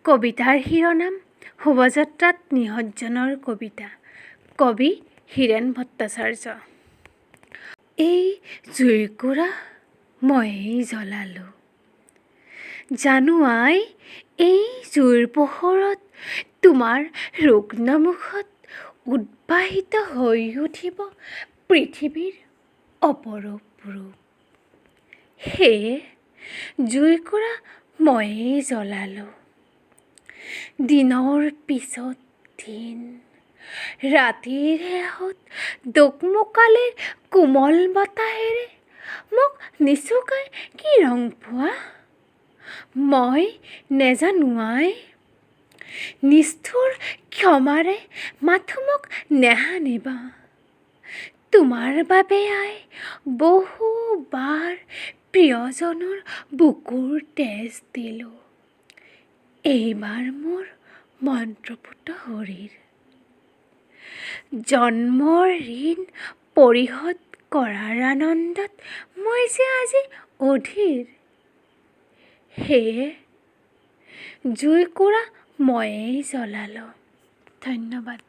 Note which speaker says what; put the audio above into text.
Speaker 1: কবিতাৰ শিৰোনাম শোভাযাত্ৰাত নিহতজনৰ কবিতা। কবি হীৰেণ ভট্টাচাৰ্য। এই জুইকুৰা ময়েই জ্বলালোঁ। জানো আই, এই জুইৰ পোহৰত তোমাৰ ৰুগ্ন মুখত উদ্ভাসিত হৈ উঠিব পৃথিৱীৰ অপৰূপ ৰূপ। সেয়ে জুইকুৰা ময়েই জ্বলালোঁ। দিনৰ পিছত দিন, ৰাতিৰ শেহত দোকমোকালিৰ কোমল বতাহেৰে মোক নিচুকাই কি ৰং পোৱা, মই নেজানো আই। নিষ্ঠুৰ ক্ষমাৰে মাথো মোক নেহানিবা। তোমাৰ বাবে আই বহুবাৰ প্ৰিয়জনৰ বুকুৰ তেজ দিলোঁ। এইবাৰ মোৰ মন্ত্ৰপুত শৰীৰ। জন্মৰ ঋণ পৰিশোধ কৰাৰ আনন্দত মই যে আজি অধীৰ। সেয়ে জুইকুৰা ময়েই জ্বলালোঁ। ধন্যবাদ।